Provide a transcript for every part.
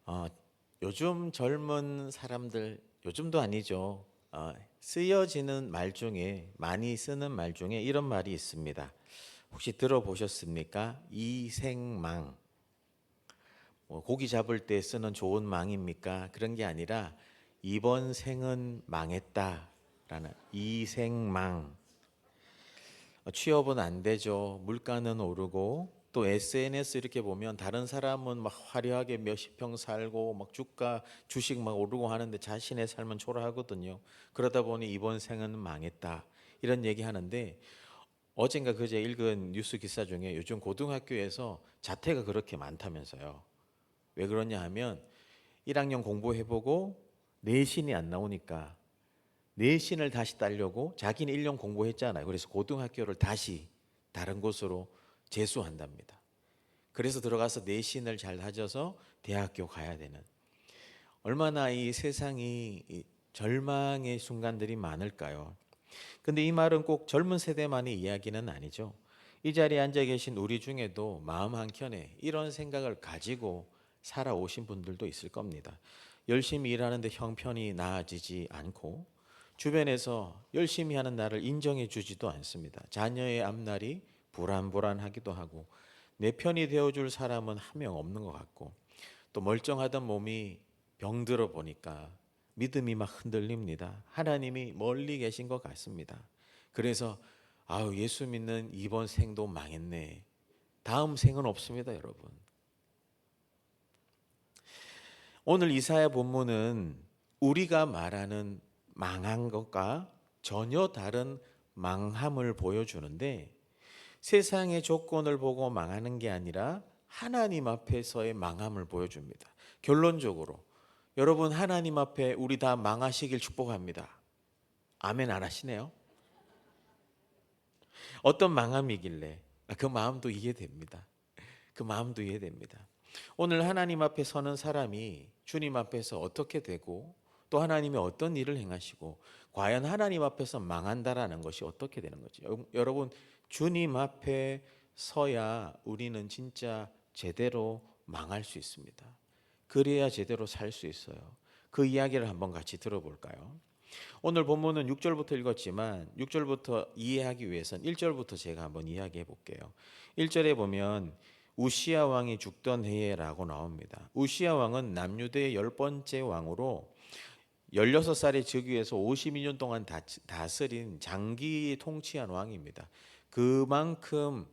어, 요즘 젊은 사람들, 요즘도 아니죠. 쓰여지는 말 중에, 많이 쓰는 말 중에 이런 말이 있습니다. 혹시 들어보셨습니까? 이생망. 고기 잡을 때 쓰는 좋은 망입니까? 그런 게 아니라 이번 생은 망했다라는 이생망. 취업은 안 되죠. 물가는 오르고 또 SNS 이렇게 보면 다른 사람은 막 화려하게 몇십 평 살고 막 주가 주식 막 오르고 하는데 자신의 삶은 초라하거든요. 그러다 보니 이번 생은 망했다. 이런 얘기 하는데 어젠가 그제 읽은 뉴스 기사 중에 요즘 고등학교에서 자퇴가 그렇게 많다면서요. 왜 그러냐 하면 1학년 공부해보고 내신이 안 나오니까 내신을 다시 따려고 자기는 1년 공부했잖아요. 그래서 고등학교를 다시 다른 곳으로 재수한답니다. 그래서 들어가서 내신을 잘 다져서 대학교 가야 되는, 얼마나 이 세상이 절망의 순간들이 많을까요? 근데 이 말은 꼭 젊은 세대만의 이야기는 아니죠. 이 자리에 앉아 계신 우리 중에도 마음 한켠에 이런 생각을 가지고 살아오신 분들도 있을 겁니다. 열심히 일하는데 형편이 나아지지 않고 주변에서 열심히 하는 나를 인정해 주지도 않습니다. 자녀의 앞날이 불안불안하기도 하고 내 편이 되어줄 사람은 한 명 없는 것 같고 또 멀쩡하던 몸이 병들어 보니까 믿음이 막 흔들립니다. 하나님이 멀리 계신 것 같습니다. 그래서 아우 예수 믿는 이번 생도 망했네. 다음 생은 없습니다, 여러분. 오늘 이사야 본문은 우리가 말하는 망한 것과 전혀 다른 망함을 보여주는데 세상의 조건을 보고 망하는 게 아니라 하나님 앞에서의 망함을 보여줍니다. 결론적으로 여러분 하나님 앞에 우리 다 망하시길 축복합니다. 아멘 안 하시네요. 어떤 망함이길래 그 마음도 이해됩니다. 그 마음도 이해됩니다. 오늘 하나님 앞에 서는 사람이 주님 앞에서 어떻게 되고 또 하나님이 어떤 일을 행하시고 과연 하나님 앞에서 망한다라는 것이 어떻게 되는 거지? 여러분 주님 앞에 서야 우리는 진짜 제대로 망할 수 있습니다. 그래야 제대로 살 수 있어요. 그 이야기를 한번 같이 들어볼까요? 오늘 본문은 6절부터 읽었지만 6절부터 이해하기 위해선 1절부터 제가 한번 이야기해 볼게요. 1절에 보면 우시야 왕이 죽던 해에라고 나옵니다. 우시야 왕은 남유대의 10번째 왕으로 16살의 즉위에서 52년 동안 다스린 장기 통치한 왕입니다. 그만큼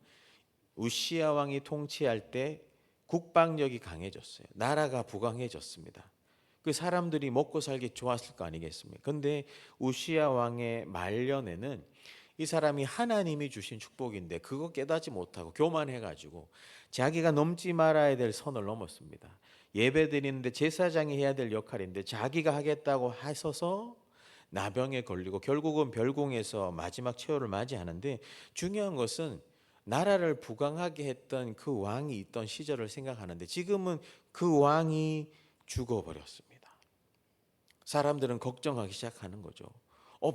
우시야 왕이 통치할 때 국방력이 강해졌어요. 나라가 부강해졌습니다. 그 사람들이 먹고 살기 좋았을 거 아니겠습니까? 근데 우시야 왕의 말년에는 이 사람이 하나님이 주신 축복인데 그거 깨닫지 못하고 교만해가지고 자기가 넘지 말아야 될 선을 넘었습니다. 예배 드리는데 제사장이 해야 될 역할인데 자기가 하겠다고 하셔서 나병에 걸리고 결국은 별궁에서 마지막 최후를 맞이하는데 중요한 것은 나라를 부강하게 했던 그 왕이 있던 시절을 생각하는데 지금은 그 왕이 죽어버렸습니다. 사람들은 걱정하기 시작하는 거죠.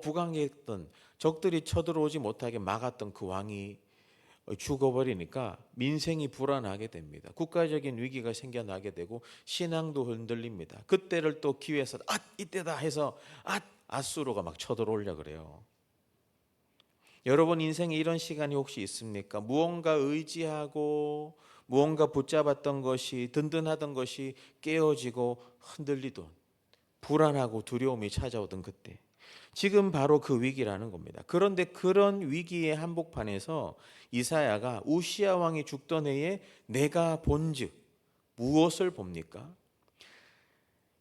부강했던 적들이 쳐들어오지 못하게 막았던 그 왕이 죽어버리니까 민생이 불안하게 됩니다. 국가적인 위기가 생겨나게 되고 신앙도 흔들립니다. 그때를 또 기회에서 이때다 해서 아수르가 막 쳐들어오려 그래요. 여러분 인생에 이런 시간이 혹시 있습니까? 무언가 의지하고 무언가 붙잡았던 것이 든든하던 것이 깨어지고 흔들리던 불안하고 두려움이 찾아오던 그때 지금 바로 그 위기라는 겁니다. 그런데 그런 위기의 한복판에서 이사야가 우시야 왕이 죽던 해에 내가 본즉 무엇을 봅니까?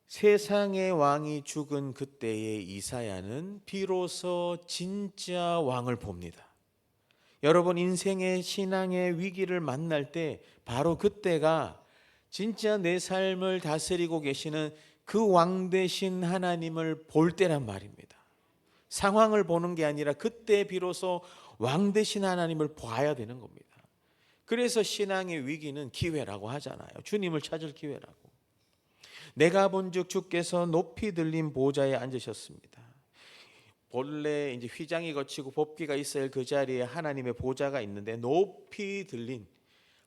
세상의 왕이 죽은 그때의 이사야는 비로소 진짜 왕을 봅니다. 여러분 인생의 신앙의 위기를 만날 때 바로 그때가 진짜 내 삶을 다스리고 계시는 그 왕 되신 하나님을 볼 때란 말입니다. 상황을 보는 게 아니라 그때 비로소 왕 되신 하나님을 봐야 되는 겁니다. 그래서 신앙의 위기는 기회라고 하잖아요. 주님을 찾을 기회라고. 내가 본즉 주께서 높이 들린 보좌에 앉으셨습니다. 본래 이제 휘장이 거치고 법궤가 있어야 할 그 자리에 하나님의 보좌가 있는데 높이 들린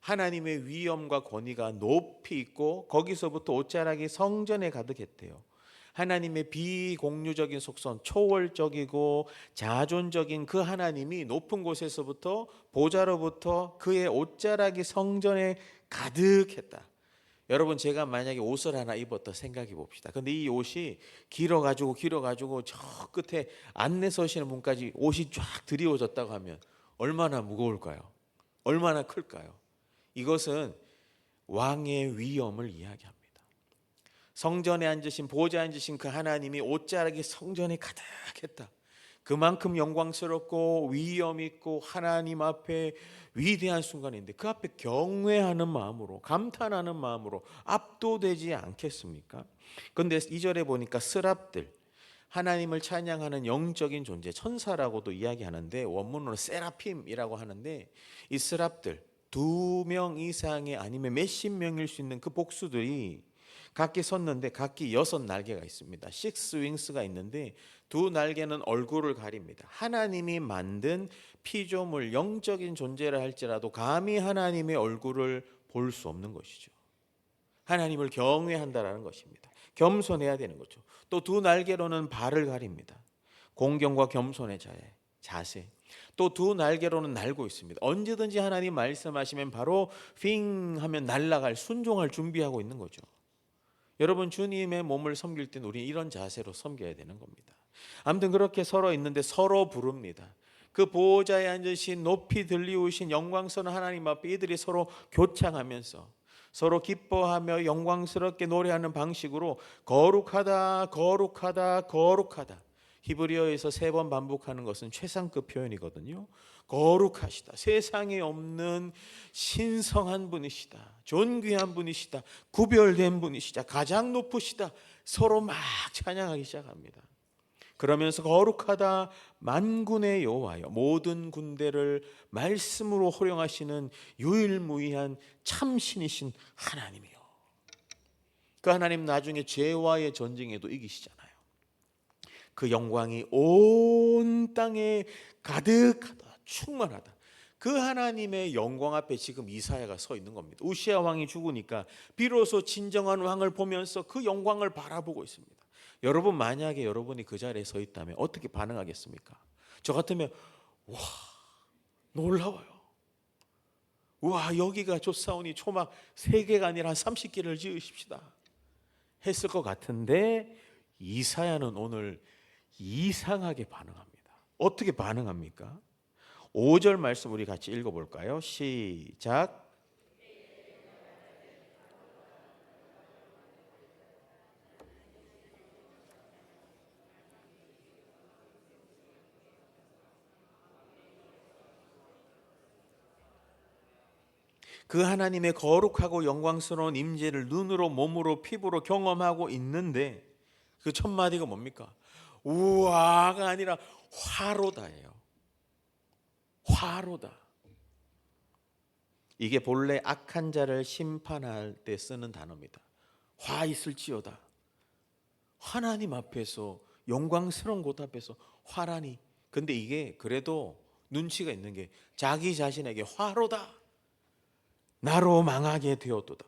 하나님의 위엄과 권위가 높이 있고 거기서부터 옷자락이 성전에 가득했대요. 하나님의 비공유적인 속성, 초월적이고 자존적인 그 하나님이 높은 곳에서부터 보좌로부터 그의 옷자락이 성전에 가득했다. 여러분, 제가 만약에 옷을 하나 입었다 생각해 봅시다. 근데 이 옷이 길어가지고 저 끝에 안내 서시는 분까지 옷이 쫙 드리워졌다고 하면 얼마나 무거울까요? 얼마나 클까요? 이것은 왕의 위엄을 이야기합니다. 성전에 앉으신, 보좌에 앉으신 그 하나님이 옷자락이 성전에 가득했다. 그만큼 영광스럽고 위엄 있고 하나님 앞에 위대한 순간인데 그 앞에 경외하는 마음으로, 감탄하는 마음으로 압도되지 않겠습니까? 그런데 2절에 보니까 스랍들, 하나님을 찬양하는 영적인 존재, 천사라고도 이야기하는데 원문으로 세라핌이라고 하는데, 이 스랍들 2명 이상의 아니면 몇십 명일 수 있는 그 복수들이 각기 섰는데 각기 6날개가 있습니다. 6윙스가 있는데 2날개는 얼굴을 가립니다. 하나님이 만든 피조물, 영적인 존재를 할지라도 감히 하나님의 얼굴을 볼 수 없는 것이죠. 하나님을 경외한다라는 것입니다. 겸손해야 되는 거죠. 또 2날개로는 발을 가립니다. 공경과 겸손의 자세. 또 2날개로는 날고 있습니다. 언제든지 하나님 말씀하시면 바로 핑 하면 날아갈, 순종할 준비하고 있는 거죠. 여러분, 주님의 몸을 섬길 때 우리 이런 자세로 섬겨야 되는 겁니다. 아무튼 그렇게 서로 있는데 서로 부릅니다. 그 보호자에 앉으신 높이 들리우신 영광스러운 하나님 앞에 이들이 서로 교창하면서 서로 기뻐하며 영광스럽게 노래하는 방식으로 거룩하다, 거룩하다, 거룩하다. 히브리어에서 3번 반복하는 것은 최상급 표현이거든요. 거룩하시다, 세상에 없는 신성한 분이시다, 존귀한 분이시다, 구별된 분이시다, 가장 높으시다. 서로 막 찬양하기 시작합니다. 그러면서 거룩하다 만군의 여호와여, 모든 군대를 말씀으로 호령하시는 유일무이한 참신이신 하나님이요. 그 하나님 나중에 죄와의 전쟁에도 이기시잖아요. 그 영광이 온 땅에 가득하다, 충만하다. 그 하나님의 영광 앞에 지금 이사야가 서 있는 겁니다. 우시야 왕이 죽으니까 비로소 진정한 왕을 보면서 그 영광을 바라보고 있습니다. 여러분, 만약에 여러분이 그 자리에 서 있다면 어떻게 반응하겠습니까? 저 같으면 와, 놀라워요. 와, 여기가 좋사오니 초막 3개가 아니라 한 30개를 지으십시다 했을 것 같은데, 이사야는 오늘 이상하게 반응합니다. 어떻게 반응합니까? 5절 말씀 우리 같이 읽어볼까요? 시작. 그 하나님의 거룩하고 영광스러운 임재를 눈으로, 몸으로, 피부로 경험하고 있는데 그 첫 마디가 뭡니까? 우와가 아니라 화로다예요. 화로다. 이게 본래 악한 자를 심판할 때 쓰는 단어입니다. 화 있을지어다. 하나님 앞에서, 영광스러운 곳 앞에서 화라니. 근데 이게 그래도 눈치가 있는 게 자기 자신에게 화로다, 나로 망하게 되었도다.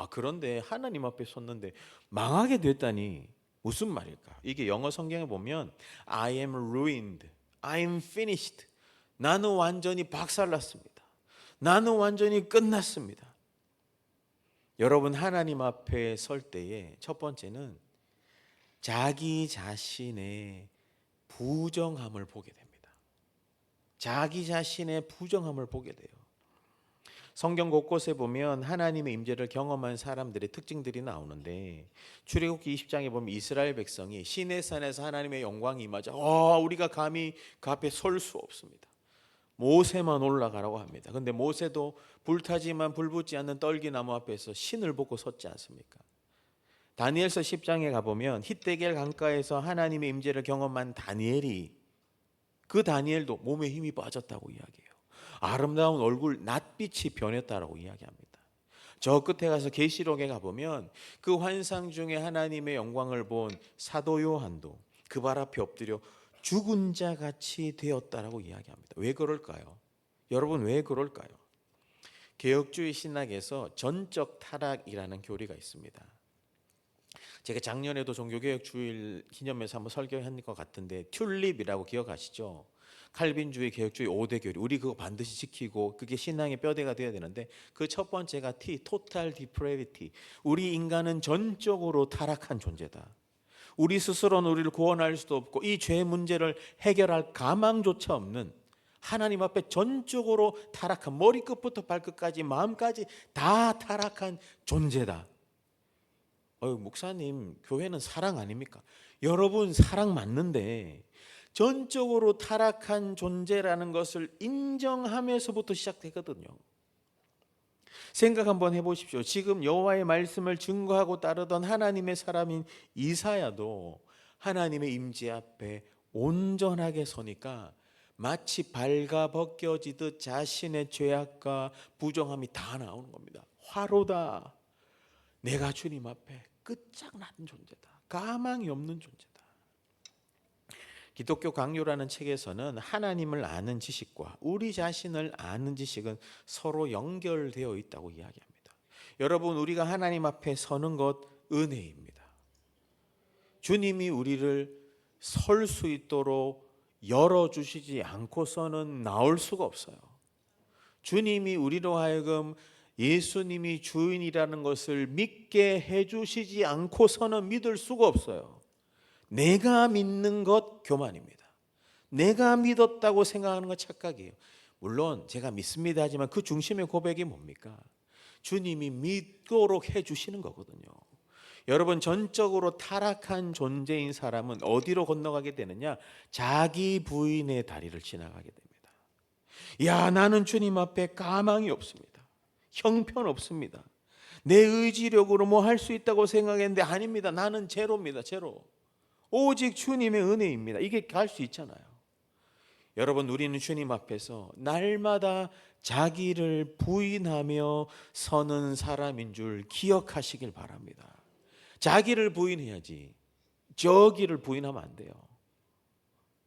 그런데 하나님 앞에 섰는데 망하게 됐다니 무슨 말일까? 이게 영어 성경에 보면 I am ruined, I am finished. 나는 완전히 박살났습니다. 나는 완전히 끝났습니다. 여러분, 하나님 앞에 설 때에 첫 번째는 자기 자신의 부정함을 보게 됩니다. 자기 자신의 부정함을 보게 돼요. 성경 곳곳에 보면 하나님의 임재를 경험한 사람들의 특징들이 나오는데, 출애굽기 20장에 보면 이스라엘 백성이 시내산에서 하나님의 영광이 임하자 우리가 감히 그 앞에 설 수 없습니다. 모세만 올라가라고 합니다. 근데 모세도 불타지만 불붙지 않는 떨기나무 앞에서 신을 보고 섰지 않습니까? 다니엘서 10장에 가보면 hit데겔 강가에서 하나님의 임재를 경험한 다니엘이, 그 다니엘도 몸에 힘이 빠졌다고 이야기해요. 아름다운 얼굴 낯빛이 변했다라고 이야기합니다. 저 끝에 가서 계시록에 가보면 그 환상 중에 하나님의 영광을 본 사도 요한도 그 발 앞에 엎드려 죽은 자 같이 되었다라고 이야기합니다. 왜 그럴까요? 여러분, 왜 그럴까요? 개혁주의 신학에서 전적 타락이라는 교리가 있습니다. 제가 작년에도 종교개혁 주일 기념해서 한번 설교한 것 같은데 튤립이라고 기억하시죠? 칼빈주의, 개혁주의 5대 교리, 우리 그거 반드시 지키고 그게 신앙의 뼈대가 되어야 되는데 그 첫 번째가 T, Total Depravity. 우리 인간은 전적으로 타락한 존재다. 우리 스스로는 우리를 구원할 수도 없고 이 죄 문제를 해결할 가망조차 없는 하나님 앞에 전적으로 타락한, 머리끝부터 발끝까지 마음까지 다 타락한 존재다. 목사님, 교회는 사랑 아닙니까? 여러분, 사랑 맞는데 전적으로 타락한 존재라는 것을 인정하면서부터 시작되거든요. 생각 한번 해보십시오. 지금 여호와의 말씀을 증거하고 따르던 하나님의 사람인 이사야도 하나님의 임재 앞에 온전하게 서니까 마치 발가벗겨지듯 자신의 죄악과 부정함이 다 나오는 겁니다. 화로다. 내가 주님 앞에 끝장난 존재다. 가망이 없는 존재다. 기독교 강요라는 책에서는 하나님을 아는 지식과 우리 자신을 아는 지식은 서로 연결되어 있다고 이야기합니다. 여러분, 우리가 하나님 앞에 서는 것 은혜입니다. 주님이 우리를 설 수 있도록 열어주시지 않고서는 나올 수가 없어요. 주님이 우리로 하여금 예수님이 주인이라는 것을 믿게 해주시지 않고서는 믿을 수가 없어요. 내가 믿는 것 교만입니다. 내가 믿었다고 생각하는 것 착각이에요. 물론 제가 믿습니다 하지만 그 중심의 고백이 뭡니까? 주님이 믿도록 해주시는 거거든요. 여러분, 전적으로 타락한 존재인 사람은 어디로 건너가게 되느냐? 자기 부인의 다리를 지나가게 됩니다. 야, 나는 주님 앞에 가망이 없습니다. 형편없습니다. 내 의지력으로 뭐 할 수 있다고 생각했는데 아닙니다. 나는 제로입니다. 제로. 오직 주님의 은혜입니다. 이게 갈 수 있잖아요. 여러분, 우리는 주님 앞에서 날마다 자기를 부인하며 서는 사람인 줄 기억하시길 바랍니다. 자기를 부인해야지 저기를 부인하면 안 돼요.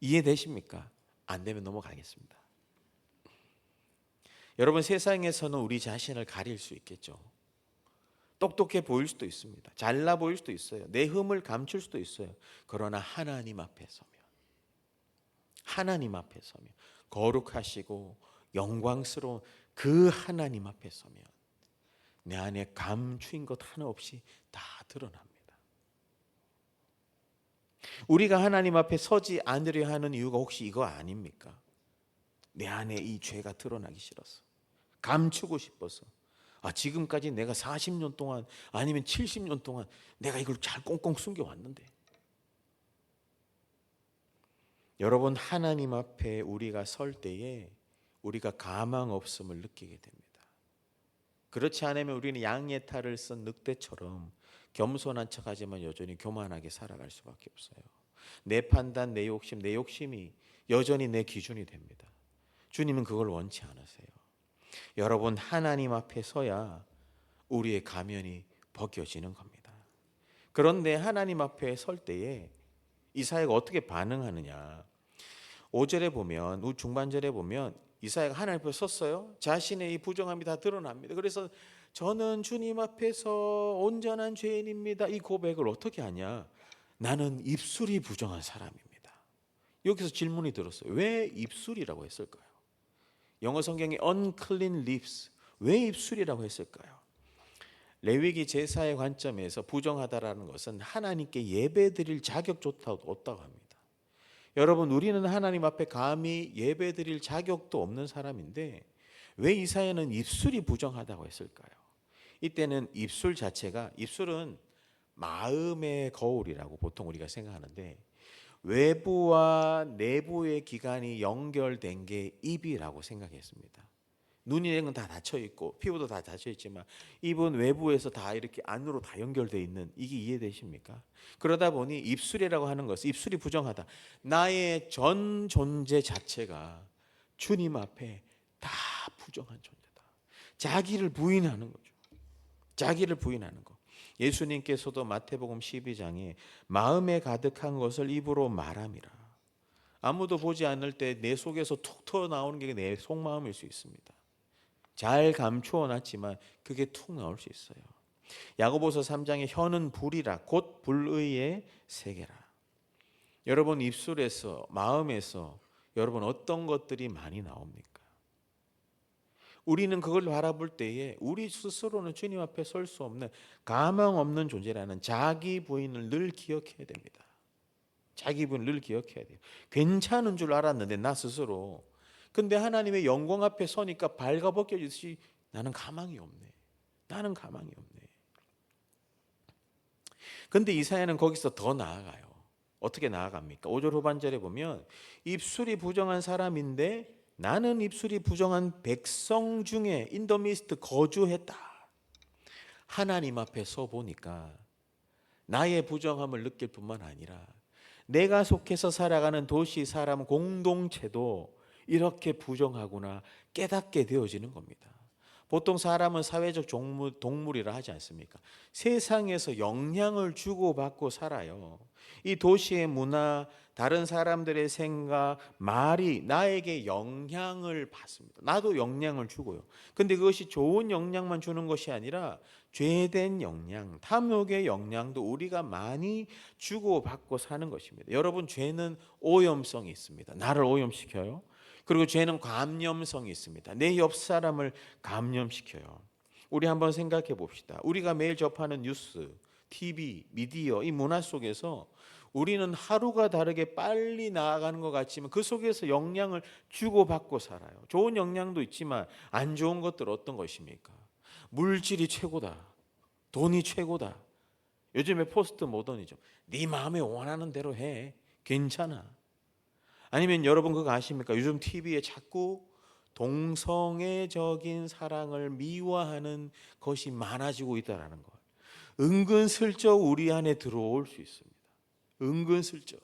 이해되십니까? 안 되면 넘어가겠습니다. 여러분, 세상에서는 우리 자신을 가릴 수 있겠죠. 똑똑해 보일 수도 있습니다. 잘나 보일 수도 있어요. 내 흠을 감출 수도 있어요. 그러나 하나님 앞에 서면, 하나님 앞에 서면, 거룩하시고 영광스러운 그 하나님 앞에 서면 내 안에 감추인 것 하나 없이 다 드러납니다. 우리가 하나님 앞에 서지 않으려 하는 이유가 혹시 이거 아닙니까? 내 안에 이 죄가 드러나기 싫어서, 감추고 싶어서. 지금까지 내가 40년 동안 아니면 70년 동안 내가 이걸 잘 꽁꽁 숨겨왔는데. 여러분, 하나님 앞에 우리가 설 때에 우리가 가망 없음을 느끼게 됩니다. 그렇지 않으면 우리는 양의 탈을 쓴 늑대처럼 겸손한 척하지만 여전히 교만하게 살아갈 수밖에 없어요. 내 판단, 내 욕심, 내 욕심이 여전히 내 기준이 됩니다. 주님은 그걸 원치 않으세요. 여러분, 하나님 앞에 서야 우리의 가면이 벗겨지는 겁니다. 그런데 하나님 앞에 설 때에 이사야가 어떻게 반응하느냐? 5절에 보면, 중반절에 보면 이사야가 하나님 앞에 섰어요. 자신의 이 부정함이 다 드러납니다. 그래서 저는 주님 앞에서 온전한 죄인입니다. 이 고백을 어떻게 하냐? 나는 입술이 부정한 사람입니다. 여기서 질문이 들었어요. 왜 입술이라고 했을까요? 영어 성경에 unclean lips, 왜 입술이라고 했을까요? 레위기 제사의 관점에서 부정하다라는 것은 하나님께 예배드릴 자격조차 없다고 합니다. 여러분, 우리는 하나님 앞에 감히 예배드릴 자격도 없는 사람인데 왜 이사야는 입술이 부정하다고 했을까요? 이때는 입술 자체가, 입술은 마음의 거울이라고 보통 우리가 생각하는데 외부와 내부의 기관이 연결된 게 입이라고 생각했습니다. 눈이는 다 닫혀 있고 피부도 다 닫혀 있지만 입은 외부에서 다 이렇게 안으로 다 연결되어 있는, 이게 이해되십니까? 그러다 보니 입술이라고 하는 것은, 입술이 부정하다, 나의 전 존재 자체가 주님 앞에 다 부정한 존재다. 자기를 부인하는 거죠. 자기를 부인하는 거. 예수님께서도 마태복음 12장에 마음에 가득한 것을 입으로 말함이라. 아무도 보지 않을 때 내 속에서 툭 튀어나오는 게 내 속마음일 수 있습니다. 잘 감추어 놨지만 그게 툭 나올 수 있어요. 야고보서 3장에 혀는 불이라 곧 불의의 세계라. 여러분 입술에서 마음에서 여러분 어떤 것들이 많이 나옵니까? 우리는 그걸 바라볼 때에 우리 스스로는 주님 앞에 설 수 없는 가망 없는 존재라는 자기 부인을 늘 기억해야 됩니다. 자기 부인을 늘 기억해야 돼요. 괜찮은 줄 알았는데 나 스스로. 근데 하나님의 영광 앞에 서니까 발가벗겨지듯이 나는 가망이 없네. 나는 가망이 없네. 근데 이사야는 거기서 더 나아가요. 어떻게 나아갑니까? 5절 후반절에 보면 입술이 부정한 사람인데 나는 입술이 부정한 백성 중에 인더미스트 거주했다. 하나님 앞에 서 보니까 나의 부정함을 느낄 뿐만 아니라 내가 속해서 살아가는 도시 사람 공동체도 이렇게 부정하구나 깨닫게 되어지는 겁니다. 보통 사람은 사회적 동물이라 하지 않습니까? 세상에서 영향을 주고받고 살아요. 이 도시의 문화, 다른 사람들의 생각, 말이 나에게 영향을 받습니다. 나도 영향을 주고요. 근데 그것이 좋은 영향만 주는 것이 아니라 죄된 영향, 탐욕의 영향도 우리가 많이 주고받고 사는 것입니다. 여러분, 죄는 오염성이 있습니다. 나를 오염시켜요. 그리고 죄는 감염성이 있습니다. 내 옆 사람을 감염시켜요. 우리 한번 생각해 봅시다. 우리가 매일 접하는 뉴스, TV, 미디어, 이 문화 속에서 우리는 하루가 다르게 빨리 나아가는 것 같지만 그 속에서 영향을 주고받고 살아요. 좋은 영향도 있지만 안 좋은 것들 어떤 것입니까? 물질이 최고다. 돈이 최고다. 요즘에 포스트 모더니즘. 네 마음에 원하는 대로 해. 괜찮아. 아니면 여러분 그거 아십니까? 요즘 TV에 자꾸 동성애적인 사랑을 미화하는 것이 많아지고 있다는 것. 은근슬쩍 우리 안에 들어올 수 있습니다. 은근슬쩍.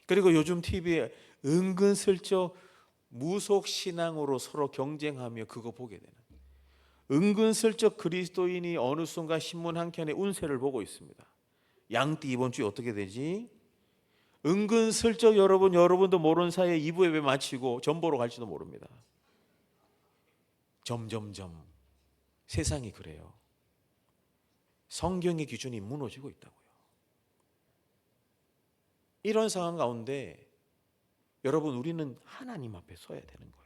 그리고 요즘 TV에 은근슬쩍 무속신앙으로 서로 경쟁하며 그거 보게 되는. 은근슬쩍 그리스도인이 어느 순간 신문 한 켠에 운세를 보고 있습니다. 양띠 이번 주에 어떻게 되지? 은근슬쩍 여러분도 모르는 사이에 2부 예배 마치고 전보러 갈지도 모릅니다. 점점점 세상이 그래요. 성경의 기준이 무너지고 있다고요. 이런 상황 가운데 여러분 우리는 하나님 앞에 서야 되는 거예요.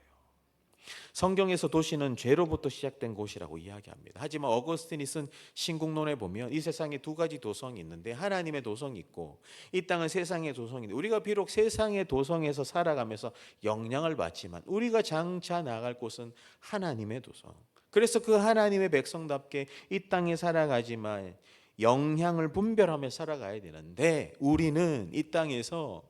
성경에서 도시는 죄로부터 시작된 곳이라고 이야기합니다. 하지만 어거스틴이 쓴 신국론에 보면 이 세상에 두 가지 도성이 있는데 하나님의 도성이 있고 이 땅은 세상의 도성인데 우리가 비록 세상의 도성에서 살아가면서 영향을 받지만 우리가 장차 나갈 곳은 하나님의 도성. 그래서 그 하나님의 백성답게 이 땅에 살아가지만 영향을 분별하며 살아가야 되는데 우리는 이 땅에서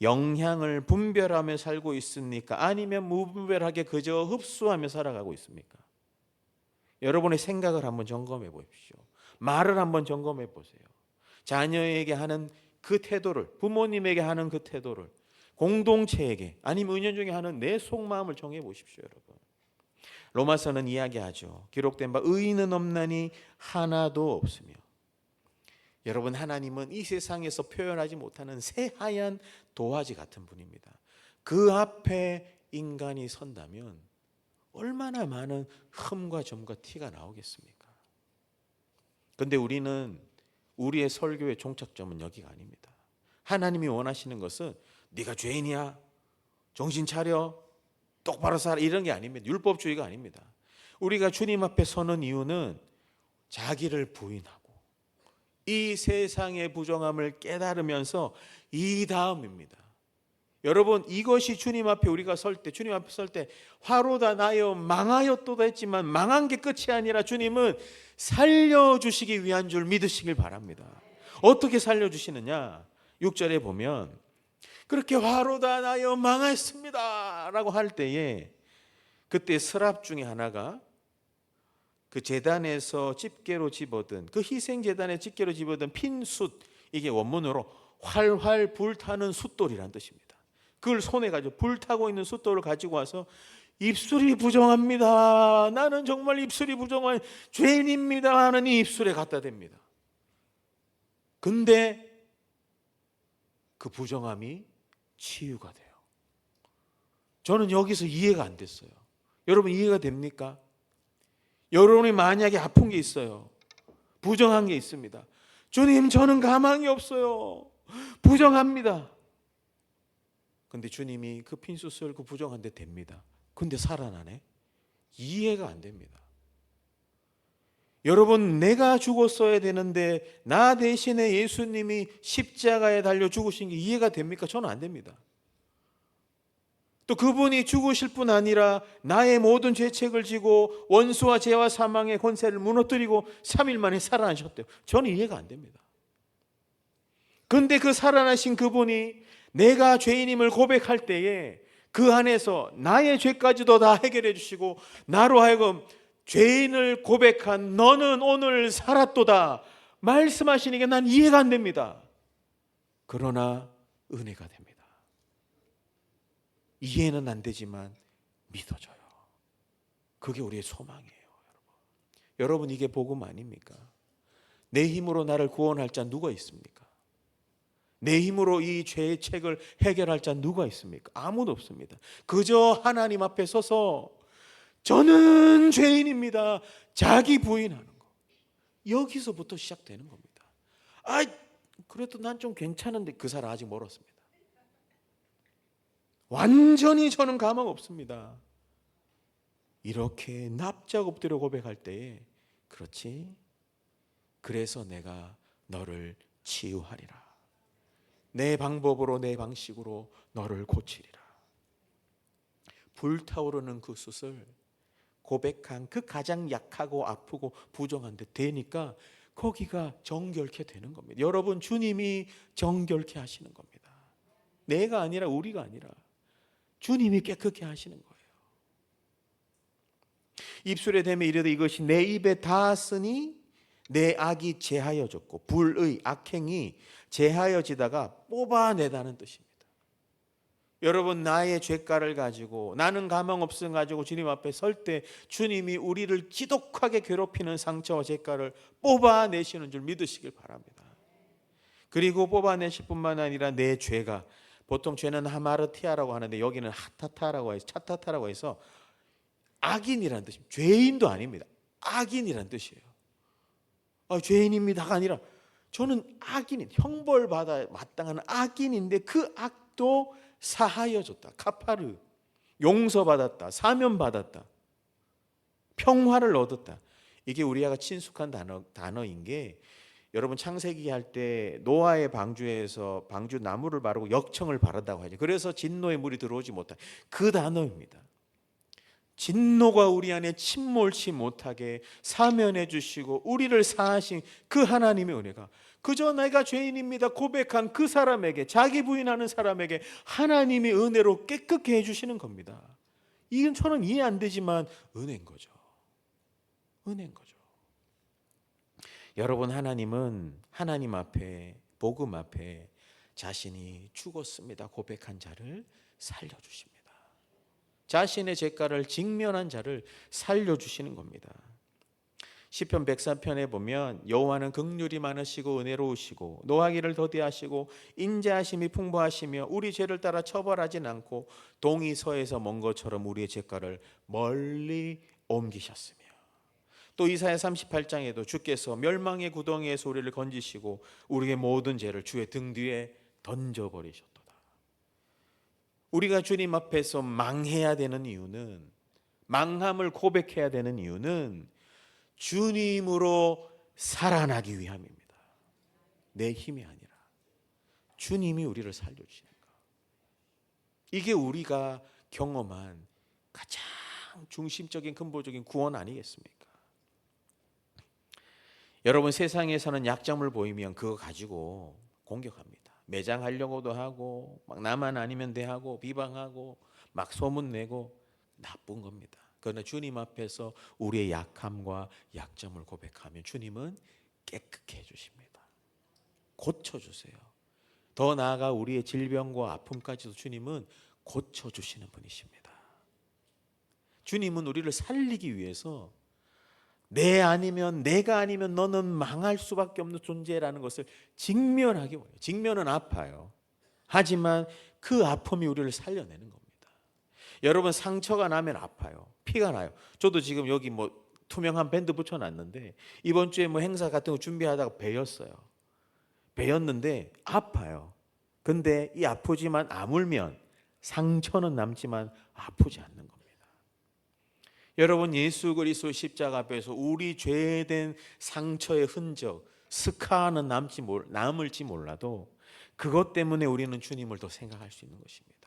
영향을 분별하며 살고 있습니까? 아니면 무분별하게 그저 흡수하며 살아가고 있습니까? 여러분의 생각을 한번 점검해 보십시오. 말을 한번 점검해 보세요. 자녀에게 하는 그 태도를, 부모님에게 하는 그 태도를, 공동체에게 아니면 은연중에 하는 내 속마음을 정해 보십시오, 여러분. 로마서는 이야기하죠. 기록된 바 의인은 없나니 하나도 없으며. 여러분 하나님은 이 세상에서 표현하지 못하는 새하얀 도화지 같은 분입니다. 그 앞에 인간이 선다면 얼마나 많은 흠과 점과 티가 나오겠습니까? 그런데 우리는 우리의 설교의 종착점은 여기가 아닙니다. 하나님이 원하시는 것은 네가 죄인이야, 정신 차려, 똑바로 살아 이런 게 아닙니다. 율법주의가 아닙니다. 우리가 주님 앞에 서는 이유는 자기를 부인하고 이 세상의 부정함을 깨달으면서 이 다음입니다. 여러분 이것이 주님 앞에 우리가 설 때 주님 앞에 설 때 화로다 나여 망하였도다 했지만 망한 게 끝이 아니라 주님은 살려주시기 위한 줄 믿으시길 바랍니다. 어떻게 살려주시느냐 6절에 보면 그렇게 화로다 나여 망했습니다 라고 할 때에 그때 서랍 중에 하나가 그 제단에서 집게로 집어든 그 희생 제단에 집게로 집어든 핀 숯 이게 원문으로 활활 불타는 숫돌이란 뜻입니다. 그걸 손에 가지고 불타고 있는 숫돌을 가지고 와서 입술이 부정합니다. 나는 정말 입술이 부정한 죄인입니다 하는 이 입술에 갖다 댑니다. 근데 그 부정함이 치유가 돼요. 저는 여기서 이해가 안 됐어요. 여러분 이해가 됩니까? 여러분이 만약에 아픈 게 있어요. 부정한 게 있습니다. 주님, 저는 가망이 없어요. 부정합니다. 근데 주님이 그 핀수술 그 부정한데 됩니다. 근데 살아나네? 이해가 안 됩니다. 여러분, 내가 죽었어야 되는데 나 대신에 예수님이 십자가에 달려 죽으신 게 이해가 됩니까? 저는 안 됩니다. 또 그분이 죽으실 뿐 아니라 나의 모든 죄책을 지고 원수와 죄와 사망의 권세를 무너뜨리고 3일 만에 살아나셨대요. 저는 이해가 안 됩니다. 근데 그 살아나신 그분이 내가 죄인임을 고백할 때에 그 안에서 나의 죄까지도 다 해결해 주시고 나로 하여금 죄인을 고백한 너는 오늘 살았도다 말씀하시는 게 난 이해가 안 됩니다. 그러나 은혜가 됩니다. 이해는 안 되지만 믿어져요. 그게 우리의 소망이에요. 여러분, 이게 복음 아닙니까? 내 힘으로 나를 구원할 자 누가 있습니까? 내 힘으로 이 죄의 책을 해결할 자 누가 있습니까? 아무도 없습니다. 그저 하나님 앞에 서서 저는 죄인입니다. 자기 부인하는 거. 여기서부터 시작되는 겁니다. 그래도 난 좀 괜찮은데 그 사람 아직 멀었습니다. 완전히 저는 가망 없습니다. 이렇게 납작 엎드려 고백할 때에 그렇지? 그래서 내가 너를 치유하리라. 내 방법으로 내 방식으로 너를 고치리라. 불타오르는 그 숯을 고백한 그 가장 약하고 아프고 부정한 데 되니까 거기가 정결케 되는 겁니다. 여러분, 주님이 정결케 하시는 겁니다. 내가 아니라 우리가 아니라 주님이 깨끗게 하시는 거예요. 입술에 대며 이르되 이것이 내 입에 닿았으니 내 악이 제하여졌고 불의 악행이 제하여지다가 뽑아내다는 뜻입니다. 여러분, 나의 죄가를 가지고 나는 가망 없음 가지고 주님 앞에 설 때 주님이 우리를 지독하게 괴롭히는 상처와 죄가를 뽑아내시는 줄 믿으시길 바랍니다. 그리고 뽑아내실 뿐만 아니라 내 죄가, 보통 죄는 하마르티아라고 하는데 여기는 하타타라고 해서 차타타라고 해서 악인이라는 뜻입니다. 죄인도 아닙니다. 악인이라는 뜻이에요. 죄인입니다가 아니라 저는 악인인, 형벌받아 마땅한 악인인데 그 악도 사하여졌다. 카파르, 용서받았다. 사면받았다. 평화를 얻었다. 이게 우리가 친숙한 단어인 게, 여러분 창세기 할 때 노아의 방주에서 방주 나무를 바르고 역청을 바르다고 하죠. 그래서 진노의 물이 들어오지 못한 그 단어입니다. 진노가 우리 안에 침몰치 못하게 사면해 주시고 우리를 사하신 그 하나님의 은혜가 그저 내가 죄인입니다 고백한 그 사람에게, 자기 부인하는 사람에게 하나님의 은혜로 깨끗게 해주시는 겁니다. 이건 저는 이해 안 되지만 은혜인 거죠. 은혜인 거죠. 여러분, 하나님은 하나님 앞에, 복음 앞에 자신이 죽었습니다 고백한 자를 살려주십니다. 자신의 죄가를 직면한 자를 살려주시는 겁니다. 시편 103편에 보면 여호와는 긍휼이 많으시고 은혜로우시고 노하기를 더디하시고 인자하심이 풍부하시며 우리 죄를 따라 처벌하진 않고 동이 서에서 먼 것처럼 우리의 죄가를 멀리 옮기셨으며, 또 이사야 38장에도 주께서 멸망의 구덩이에서 우리를 건지시고 우리의 모든 죄를 주의 등 뒤에 던져버리셨도다. 우리가 주님 앞에서 망해야 되는 이유는, 망함을 고백해야 되는 이유는 주님으로 살아나기 위함입니다. 내 힘이 아니라 주님이 우리를 살려주시는 것. 이게 우리가 경험한 가장 중심적인 근본적인 구원 아니겠습니까? 여러분, 세상에서는 약점을 보이면 그거 가지고 공격합니다. 매장하려고도 하고 막 나만 아니면 돼 하고 비방하고 막 소문내고 나쁜 겁니다. 그러나 주님 앞에서 우리의 약함과 약점을 고백하면 주님은 깨끗게 해주십니다. 고쳐주세요. 더 나아가 우리의 질병과 아픔까지도 주님은 고쳐주시는 분이십니다. 주님은 우리를 살리기 위해서 내가 아니면 너는 망할 수밖에 없는 존재라는 것을 직면하기 원해요. 직면은 아파요. 하지만 그 아픔이 우리를 살려내는 겁니다. 여러분, 상처가 나면 아파요. 피가 나요. 저도 지금 여기 뭐 투명한 밴드 붙여놨는데 이번 주에 뭐 행사 같은 거 준비하다가 베였는데 아파요. 근데 이 아프지만 아물면 상처는 남지만 아프지 않는 겁니다. 여러분, 예수 그리스도 십자가 앞에서 우리 죄된 상처의 흔적, 스카는 남을지 몰라도 그것 때문에 우리는 주님을 더 생각할 수 있는 것입니다.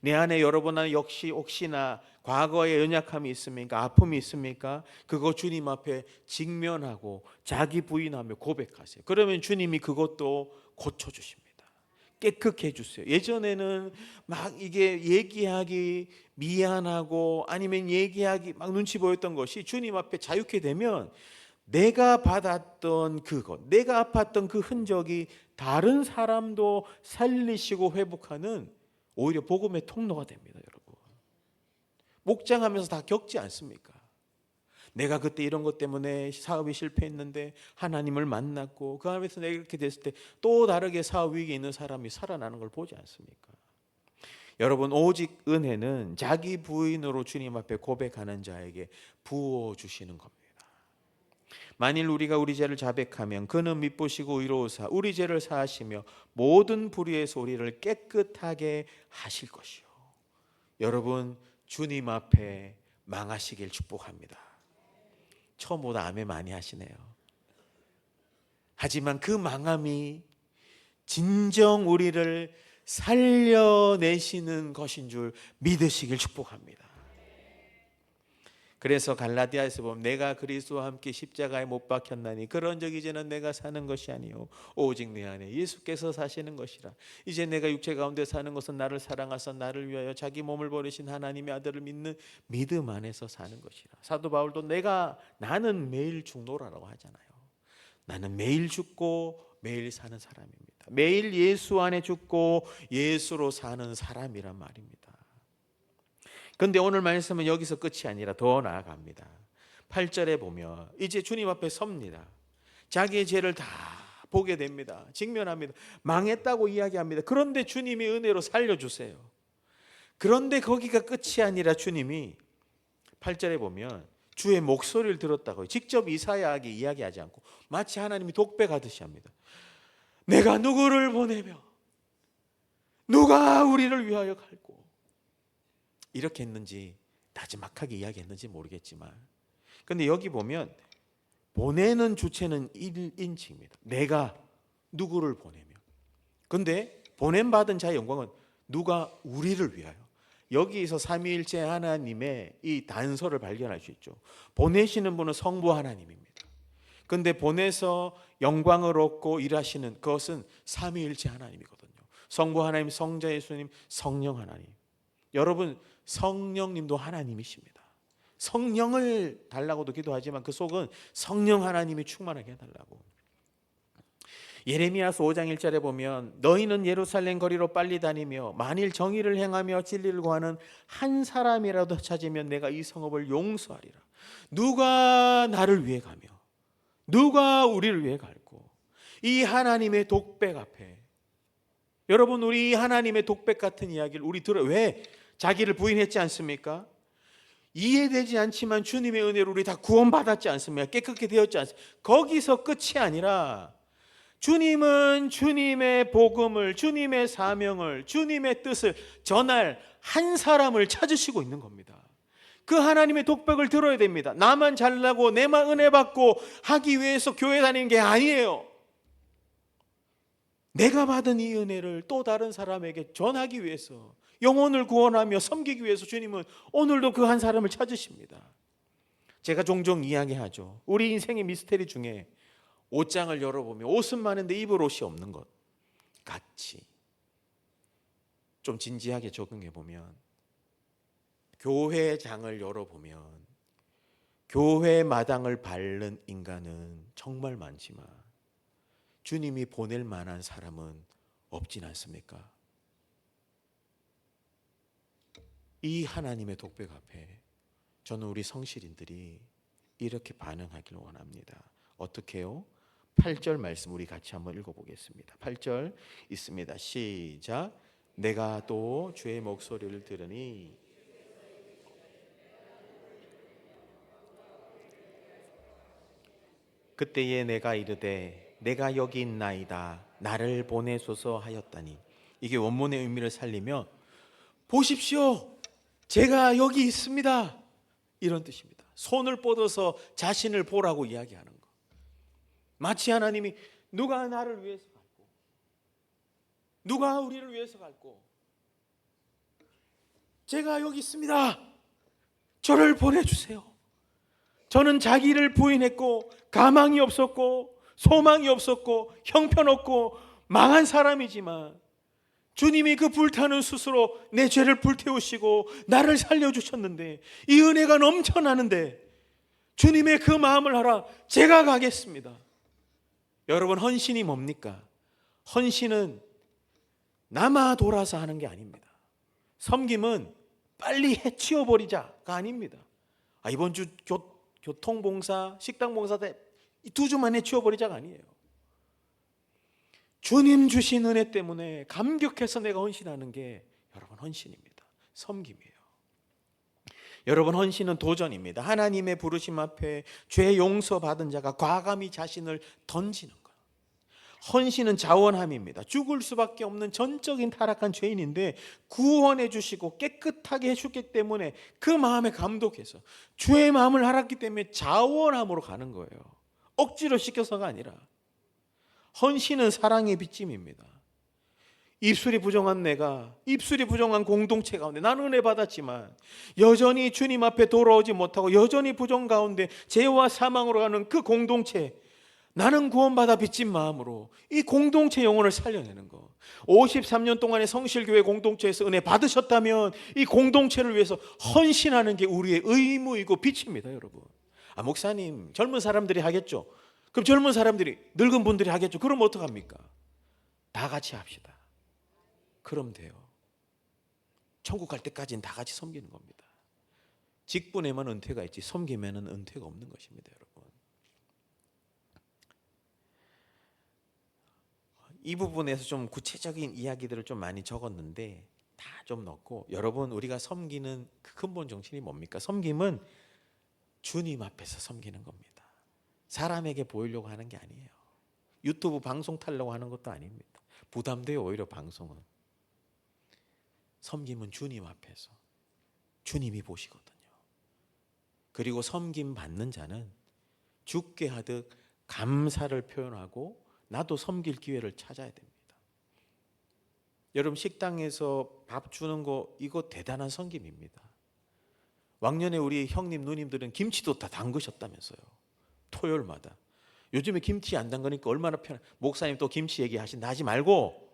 내 안에 여러분 안에 역시 혹시나 과거에 연약함이 있습니까? 아픔이 있습니까? 그거 주님 앞에 직면하고 자기 부인하며 고백하세요. 그러면 주님이 그것도 고쳐주십니다. 깨끗해 주세요. 예전에는 막 이게 얘기하기 미안하고 아니면 얘기하기 막 눈치 보였던 것이 주님 앞에 자유케 되면 내가 받았던 그것, 내가 아팠던 그 흔적이 다른 사람도 살리시고 회복하는 오히려 복음의 통로가 됩니다, 여러분. 목장하면서 다 겪지 않습니까? 내가 그때 이런 것 때문에 사업이 실패했는데 하나님을 만났고 그 안에서 내가 이렇게 됐을 때 또 다르게 사업 위기에 있는 사람이 살아나는 걸 보지 않습니까? 여러분, 오직 은혜는 자기 부인으로 주님 앞에 고백하는 자에게 부어주시는 겁니다. 만일 우리가 우리 죄를 자백하면 그는 미쁘시고 의로우사 우리 죄를 사하시며 모든 불의에서 우리를 깨끗하게 하실 것이요. 여러분, 주님 앞에 망하시길 축복합니다. 처음보다 아멘 많이 하시네요. 하지만 그 망함이 진정 우리를 살려내시는 것인 줄 믿으시길 축복합니다. 그래서 갈라디아에서 보면 내가 그리스도와 함께 십자가에 못 박혔나니 그런즉 이제는 내가 사는 것이 아니요 오직 내 안에 예수께서 사시는 것이라. 이제 내가 육체 가운데 사는 것은 나를 사랑하사 나를 위하여 자기 몸을 버리신 하나님의 아들을 믿는 믿음 안에서 사는 것이라. 사도 바울도 나는 매일 죽노라라고 하잖아요. 나는 매일 죽고 매일 사는 사람입니다. 매일 예수 안에 죽고 예수로 사는 사람이란 말입니다. 그런데 오늘 말씀은 여기서 끝이 아니라 더 나아갑니다. 8절에 보면 이제 주님 앞에 섭니다. 자기의 죄를 다 보게 됩니다. 직면합니다. 망했다고 이야기합니다. 그런데 주님이 은혜로 살려주세요. 그런데 거기가 끝이 아니라 주님이 8절에 보면 주의 목소리를 들었다고 직접 이사야에게 이야기하지 않고 마치 하나님이 독백하듯이 합니다. 내가 누구를 보내며 누가 우리를 위하여 갈고, 이렇게 했는지 나지막하게 이야기했는지 모르겠지만, 근데 여기 보면 보내는 주체는 1인칭입니다. 내가 누구를 보내며. 근데 보냄받은 자의 영광은 누가 우리를 위하여. 여기에서 삼위일체 하나님의 이 단서를 발견할 수 있죠. 보내시는 분은 성부 하나님입니다. 근데 보내서 영광을 얻고 일하시는 그것은 삼위일체 하나님이거든요. 성부 하나님, 성자 예수님, 성령 하나님. 여러분, 성령님도 하나님이십니다. 성령을 달라고도 기도하지만 그 속은 성령 하나님이 충만하게 해달라고. 예레미야서 5장 1절에 보면 너희는 예루살렘 거리로 빨리 다니며 만일 정의를 행하며 진리를 구하는 한 사람이라도 찾으면 내가 이 성읍을 용서하리라. 누가 나를 위해 가며 누가 우리를 위해 갈고. 이 하나님의 독백 앞에, 여러분, 우리 하나님의 독백 같은 이야기를 우리 왜 자기를 부인했지 않습니까? 이해되지 않지만 주님의 은혜로 우리 다 구원받았지 않습니까? 깨끗게 되었지 않습니까? 거기서 끝이 아니라 주님은 주님의 복음을, 주님의 사명을, 주님의 뜻을 전할 한 사람을 찾으시고 있는 겁니다. 그 하나님의 독백을 들어야 됩니다. 나만 잘나고 내만 은혜 받고 하기 위해서 교회 다니는 게 아니에요. 내가 받은 이 은혜를 또 다른 사람에게 전하기 위해서, 영혼을 구원하며 섬기기 위해서 주님은 오늘도 그 한 사람을 찾으십니다. 제가 종종 이야기하죠. 우리 인생의 미스테리 중에 옷장을 열어보면 옷은 많은데 입을 옷이 없는 것 같이, 좀 진지하게 적응해 보면 교회장을 열어보면 교회 마당을 밟는 인간은 정말 많지만 주님이 보낼 만한 사람은 없진 않습니까? 이 하나님의 독백 앞에 저는 우리 성실인들이 이렇게 반응하길 원합니다. 어떻게 해요? 8절 말씀 우리 같이 한번 읽어보겠습니다. 8절 있습니다. 시작. 내가 또 주의 목소리를 들으니 그때에 내가 이르되 내가 여기 있나이다 나를 보내소서 하였다니. 이게 원문의 의미를 살리면 보십시오 제가 여기 있습니다 이런 뜻입니다. 손을 뻗어서 자신을 보라고 이야기하는 거. 마치 하나님이 누가 나를 위해서 갈고 누가 우리를 위해서 갈고 제가 여기 있습니다 저를 보내주세요. 저는 자기를 부인했고 가망이 없었고 소망이 없었고 형편없고 망한 사람이지만 주님이 그 불타는 숯으로 내 죄를 불태우시고 나를 살려주셨는데 이 은혜가 넘쳐나는데 주님의 그 마음을 알아 제가 가겠습니다. 여러분, 헌신이 뭡니까? 헌신은 남아 돌아서 하는 게 아닙니다. 섬김은 빨리 해치워버리자가 아닙니다. 이번 주 교통봉사, 식당봉사 때 이 2주만 해치워버리자가 아니에요. 주님 주신 은혜 때문에 감격해서 내가 헌신하는 게 여러분 헌신입니다. 섬김이에요. 여러분, 헌신은 도전입니다. 하나님의 부르심 앞에 죄 용서받은 자가 과감히 자신을 던지는 거예요. 헌신은 자원함입니다. 죽을 수밖에 없는 전적인 타락한 죄인인데 구원해 주시고 깨끗하게 해주기 때문에 그 마음에 감독해서 주의 마음을 알았기 때문에 자원함으로 가는 거예요. 억지로 시켜서가 아니라. 헌신은 사랑의 빚짐입니다. 입술이 부정한 내가, 입술이 부정한 공동체 가운데 나는 은혜 받았지만 여전히 주님 앞에 돌아오지 못하고 여전히 부정 가운데 죄와 사망으로 가는 그 공동체, 나는 구원받아 빚진 마음으로 이 공동체 영혼을 살려내는 거. 53년 동안의 성실교회 공동체에서 은혜 받으셨다면 이 공동체를 위해서 헌신하는 게 우리의 의무이고 빚입니다, 여러분. 목사님, 젊은 사람들이 하겠죠. 그럼 젊은 사람들이, 늙은 분들이 하겠죠. 그럼 어떡합니까? 다 같이 합시다. 그럼 돼요. 천국 갈 때까지는 다 같이 섬기는 겁니다. 직분에만 은퇴가 있지 섬김에는 은퇴가 없는 것입니다, 여러분. 이 부분에서 좀 구체적인 이야기들을 좀 많이 적었는데 다 좀 넣고, 여러분, 우리가 섬기는 그 근본 정신이 뭡니까? 섬김은 주님 앞에서 섬기는 겁니다. 사람에게 보이려고 하는 게 아니에요. 유튜브 방송 타려고 하는 것도 아닙니다. 부담돼요, 오히려 방송은. 섬김은 주님 앞에서 주님이 보시거든요. 그리고 섬김 받는 자는 죽게 하듯 감사를 표현하고 나도 섬길 기회를 찾아야 됩니다. 여러분, 식당에서 밥 주는 거 이거 대단한 섬김입니다. 왕년에 우리 형님 누님들은 김치도 다 담그셨다면서요. 토요일마다. 요즘에 김치 안 담그니까 얼마나 편해. 목사님 또 김치 얘기하신다 하지 말고,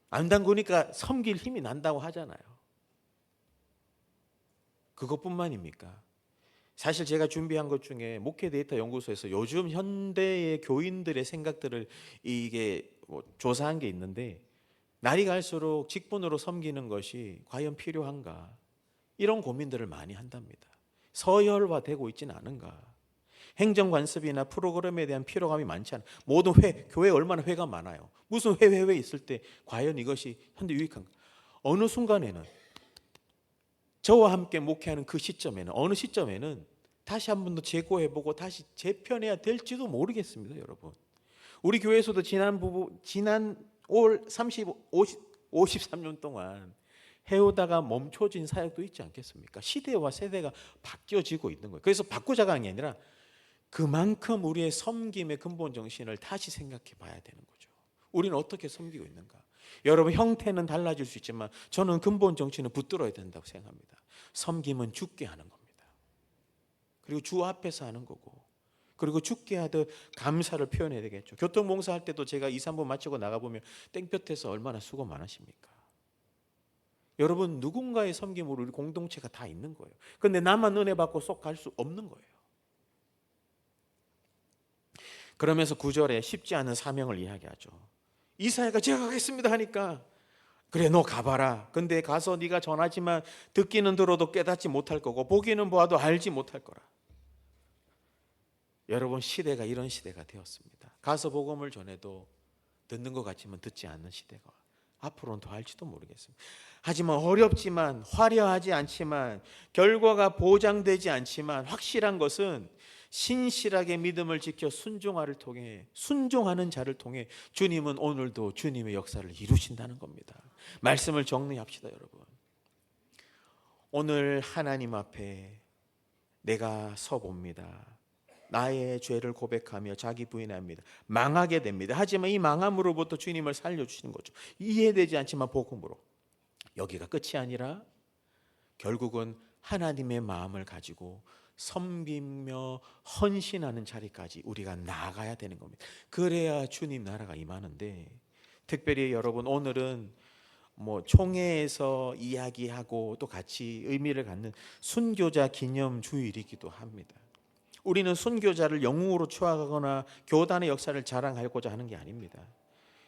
안 담그니까 섬길 힘이 난다고 하잖아요. 그것뿐만입니까? 사실 제가 준비한 것 중에 목회 데이터 연구소에서 요즘 현대의 교인들의 생각들을 이게 조사한 게 있는데, 날이 갈수록 직분으로 섬기는 것이 과연 필요한가, 이런 고민들을 많이 한답니다. 서열화되고 있지는 않은가. 행정관습이나 프로그램에 대한 피로감이 많지 않아. 모든 교회 얼마나 회가 많아요. 무슨 회회 있을 때 과연 이것이 현대 유익한가. 어느 순간에는 저와 함께 목회하는 그 시점에는, 어느 시점에는 다시 한 번 더 재고해보고 다시 재편해야 될지도 모르겠습니다, 여러분. 우리 교회에서도 지난 올 53년 동안 해오다가 멈춰진 사역도 있지 않겠습니까? 시대와 세대가 바뀌어지고 있는 거예요. 그래서 바꾸자가 아니라 그만큼 우리의 섬김의 근본 정신을 다시 생각해 봐야 되는 거죠. 우리는 어떻게 섬기고 있는가? 여러분, 형태는 달라질 수 있지만 저는 근본 정신은 붙들어야 된다고 생각합니다. 섬김은 죽게 하는 겁니다. 그리고 주 앞에서 하는 거고, 그리고 죽게 하듯 감사를 표현해야 되겠죠. 교통봉사할 때도 제가 2, 3분 마치고 나가보면 땡볕에서 얼마나 수고 많으십니까? 여러분, 누군가의 섬김으로 우리 공동체가 다 있는 거예요. 그런데 나만 은혜 받고 쏙 갈 수 없는 거예요. 그러면서 9절에 쉽지 않은 사명을 이야기하죠. 이사야가 제가 가겠습니다 하니까, 그래 너 가봐라. 근데 가서 네가 전하지만 듣기는 들어도 깨닫지 못할 거고 보기는 보아도 알지 못할 거라. 여러분, 시대가 이런 시대가 되었습니다. 가서 복음을 전해도 듣는 것 같지만 듣지 않는 시대가 앞으로는 더 할지도 모르겠습니다. 하지만 어렵지만, 화려하지 않지만, 결과가 보장되지 않지만 확실한 것은 신실하게 믿음을 지켜 순종하는 자를 통해 주님은 오늘도 주님의 역사를 이루신다는 겁니다. 말씀을 정리합시다, 여러분. 오늘 하나님 앞에 내가 서봅니다. 나의 죄를 고백하며 자기 부인합니다. 망하게 됩니다. 하지만 이 망함으로부터 주님을 살려주시는 거죠. 이해되지 않지만 복음으로. 여기가 끝이 아니라 결국은 하나님의 마음을 가지고 섬기며 헌신하는 자리까지 우리가 나아가야 되는 겁니다. 그래야 주님 나라가 임하는데, 특별히 여러분 오늘은 총회에서 이야기하고 또 같이 의미를 갖는 순교자 기념 주일이기도 합니다. 우리는 순교자를 영웅으로 추앙하거나 교단의 역사를 자랑하고자 하는 게 아닙니다.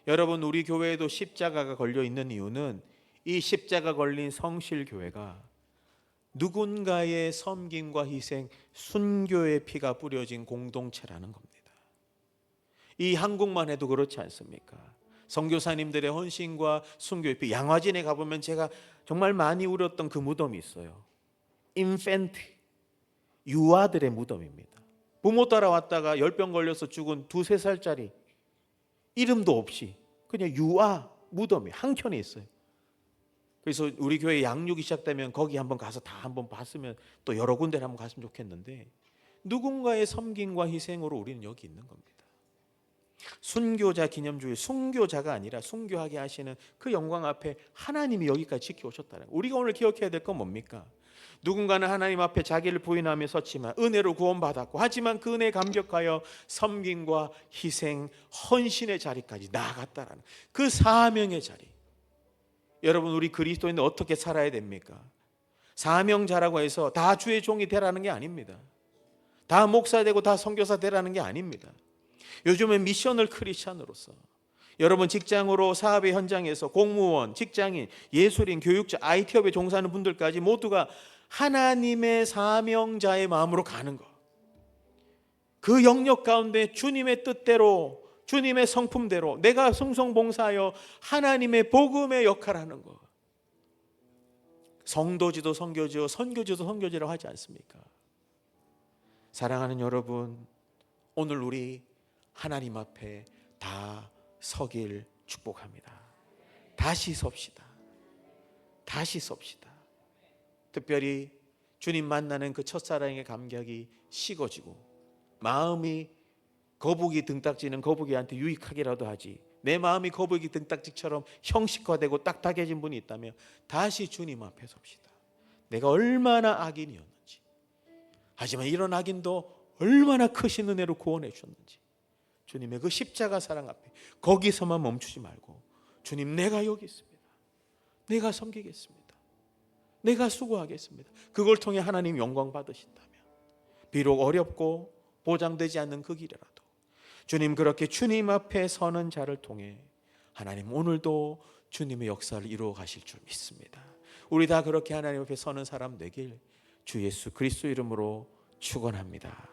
여러분, 우리 교회에도 십자가가 걸려 있는 이유는 이 십자가 걸린 성실교회가 누군가의 섬김과 희생, 순교의 피가 뿌려진 공동체라는 겁니다. 이 한국만 해도 그렇지 않습니까? 선교사님들의 헌신과 순교의 피, 양화진에 가보면 제가 정말 많이 울었던 그 무덤이 있어요. 인펜트, 유아들의 무덤입니다. 부모 따라왔다가 열병 걸려서 죽은 2-3살짜리, 이름도 없이 그냥 유아 무덤이 한 켠에 있어요. 그래서 우리 교회 양육이 시작되면 거기 한번 가서 다 한번 봤으면 또 여러 군데를 한번 갔으면 좋겠는데, 누군가의 섬김과 희생으로 우리는 여기 있는 겁니다. 순교자 기념주일, 순교자가 아니라 순교하게 하시는 그 영광 앞에 하나님이 여기까지 지켜오셨다는 거예요. 우리가 오늘 기억해야 될 건 뭡니까? 누군가는 하나님 앞에 자기를 부인하며 섰지만 은혜로 구원받았고, 하지만 그 은혜에 감격하여 섬김과 희생, 헌신의 자리까지 나아갔다라는 그 사명의 자리. 여러분, 우리 그리스도인들 어떻게 살아야 됩니까? 사명자라고 해서 다 주의 종이 되라는 게 아닙니다. 다 목사 되고 다 선교사 되라는 게 아닙니다. 요즘은 미셔널 크리스찬으로서 여러분 직장으로 사업의 현장에서 공무원, 직장인, 예술인, 교육자, IT업에 종사하는 분들까지 모두가 하나님의 사명자의 마음으로 가는 것, 그 영역 가운데 주님의 뜻대로, 주님의 성품대로 내가 성성봉사하여 하나님의 복음의 역할을 하는 것. 성도지도 선교지요, 선교지도 선교지라고 하지 않습니까? 사랑하는 여러분, 오늘 우리 하나님 앞에 다 서길 축복합니다. 다시 섭시다. 다시 섭시다. 특별히 주님 만나는 그 첫사랑의 감격이 식어지고 마음이 거북이 등딱지는 거북이한테 유익하기라도 하지, 내 마음이 거북이 등딱지처럼 형식화되고 딱딱해진 분이 있다면 다시 주님 앞에 섭시다. 내가 얼마나 악인이었는지, 하지만 이런 악인도 얼마나 크신 은혜로 구원해 주셨는지, 주님의 그 십자가 사랑 앞에 거기서만 멈추지 말고, 주님 내가 여기 있습니다. 내가 섬기겠습니다. 내가 수고하겠습니다. 그걸 통해 하나님 영광 받으신다면, 비록 어렵고 보장되지 않는 그 길이라도 주님, 그렇게 주님 앞에 서는 자를 통해 하나님 오늘도 주님의 역사를 이루어 가실 줄 믿습니다. 우리 다 그렇게 하나님 앞에 서는 사람 되길 주 예수 그리스도 이름으로 축원합니다.